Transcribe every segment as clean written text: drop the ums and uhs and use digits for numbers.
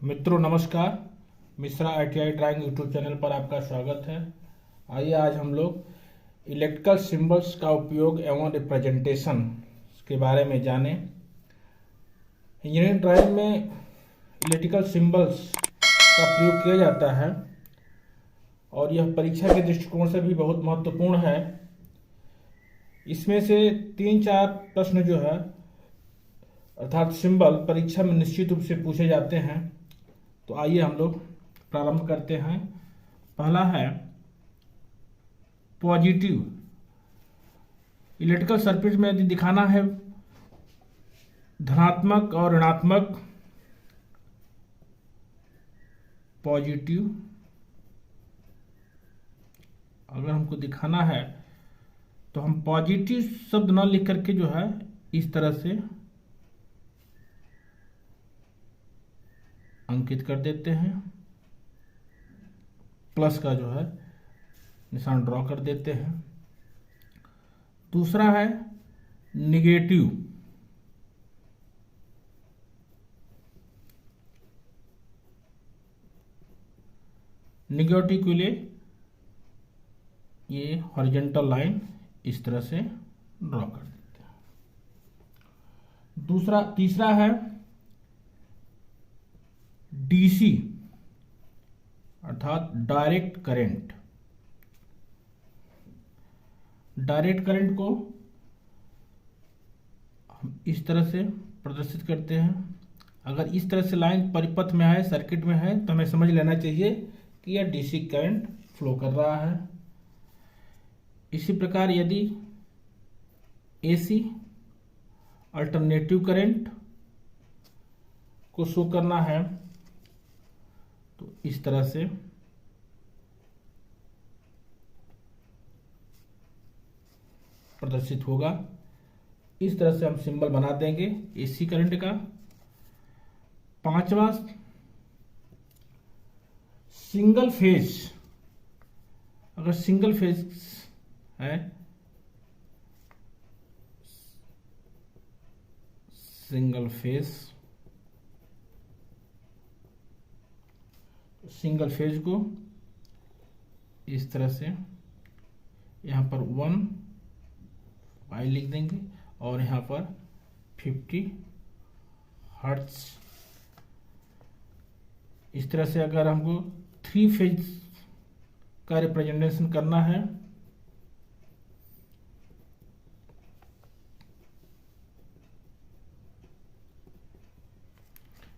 मित्रों नमस्कार। Mishra ITI drawing YouTube channel पर आपका स्वागत है। आइए आज हम लोग इलेक्ट्रिकल सिंबल्स का उपयोग एवं रिप्रेजेंटेशन के बारे में जानें। इंजीनियरिंग ड्राइंग में इलेक्ट्रिकल सिंबल्स का प्रयोग किया जाता है और यह परीक्षा के दृष्टिकोण से भी बहुत महत्वपूर्ण है। इसमें से 3-4 प्रश्न जो है अर्थात सिंबल परीक्षा में निश्चित रूप से पूछे जाते हैं। तो आइए हम लोग प्रारंभ करते हैं। पहला है पॉजिटिव। इलेक्ट्रिकल सर्किट में यदि दिखाना है धनात्मक और ऋणात्मक, पॉजिटिव अगर हमको दिखाना है तो हम पॉजिटिव शब्द न लिख करके जो है इस तरह से अंकित कर देते हैं, प्लस का जो है निशान ड्रॉ कर देते हैं। दूसरा है निगेटिव। निगेटिव के लिए ये हॉरिजॉन्टल लाइन इस तरह से ड्रॉ कर देते हैं। तीसरा है DC अर्थात डायरेक्ट करंट। डायरेक्ट करंट को हम इस तरह से प्रदर्शित करते हैं। अगर इस तरह से लाइन परिपथ में है, सर्किट में है, तो हमें समझ लेना चाहिए कि यह DC करंट फ्लो कर रहा है। इसी प्रकार यदि AC अल्टरनेटिव करंट को शो करना है तो इस तरह से प्रदर्शित होगा। इस तरह से हम सिंबल बना देंगे AC करंट का। पांचवा सिंगल फेज। अगर सिंगल फेज है, सिंगल फेज को इस तरह से यहाँ पर 1 पाई लिख देंगे और यहाँ पर 50 हर्ट्ज। इस तरह से अगर हमको 3 फेज का रिप्रेजेंटेशन करना है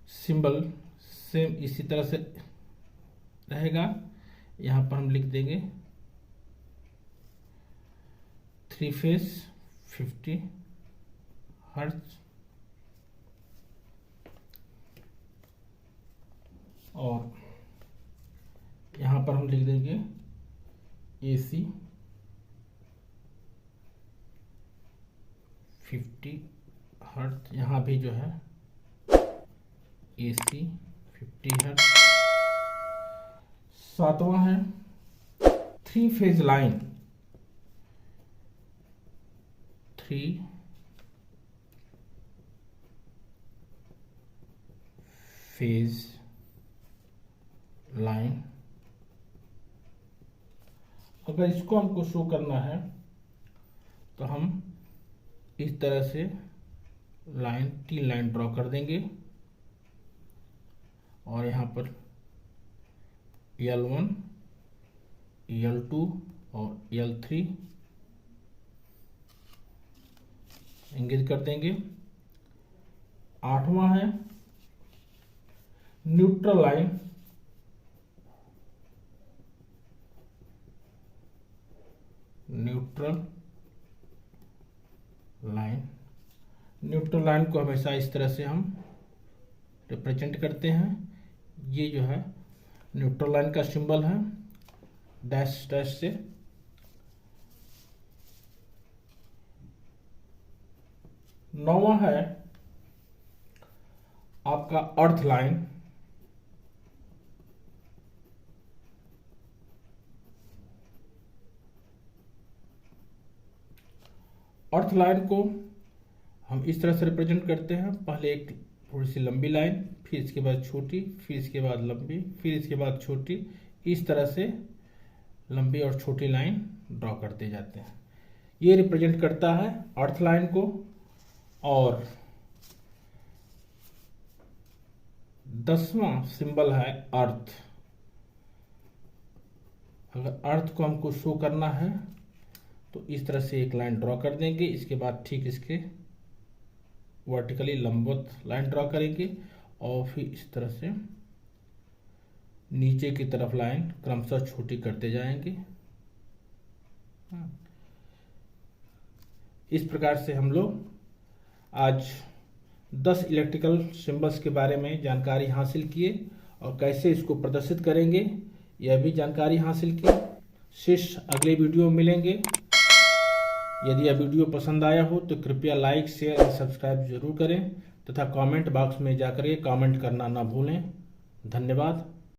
सिंबल सेम इसी तरह से रहेगा। यहाँ पर हम लिख देंगे 3 फेज 50 हर्ट्ज और यहाँ पर हम लिख देंगे AC 50 हर्ट्ज। यहाँ भी जो है AC 50 हर्ट्ज। सातवां है 3 फेज लाइन। 3 phase line. अगर इसको हमको शो करना है तो हम इस तरह से 3 लाइन ड्रॉ कर देंगे और यहाँ पर L1 L2 और L3 इंगित कर देंगे। आठवां है न्यूट्रल लाइन। न्यूट्रल लाइन को हमेशा इस तरह से हम रिप्रेजेंट करते हैं। ये जो है न्यूट्रल लाइन का सिंबल है, डैश डैश से। नौवां है आपका अर्थ लाइन। अर्थ लाइन को हम इस तरह से रिप्रेजेंट करते हैं। पहले एक थोड़ी सी लंबी लाइन, फिर इसके बाद छोटी, फिर इसके बाद लंबी, फिर इसके बाद छोटी, इस तरह से लंबी और छोटी लाइन ड्रॉ करते जाते हैं। ये रिप्रेजेंट करता है अर्थ लाइन को। और 10वां सिंबल है अर्थ। अगर अर्थ को हमको शो करना है तो इस तरह से एक लाइन ड्रॉ कर देंगे, इसके बाद ठीक इसके वर्टिकली लंबवत लाइन ड्रॉ करेंगे और फिर इस तरह से नीचे की तरफ लाइन क्रमशः छोटी करते जाएंगे। इस प्रकार से हम लोग आज 10 इलेक्ट्रिकल सिंबल्स के बारे में जानकारी हासिल किए और कैसे इसको प्रदर्शित करेंगे यह भी जानकारी हासिल की। शिष्य अगले वीडियो में मिलेंगे। यदि यह वीडियो पसंद आया हो तो कृपया लाइक, शेयर और सब्सक्राइब जरूर करें तथा कमेंट बॉक्स में जाकर के कमेंट करना ना भूलें। धन्यवाद।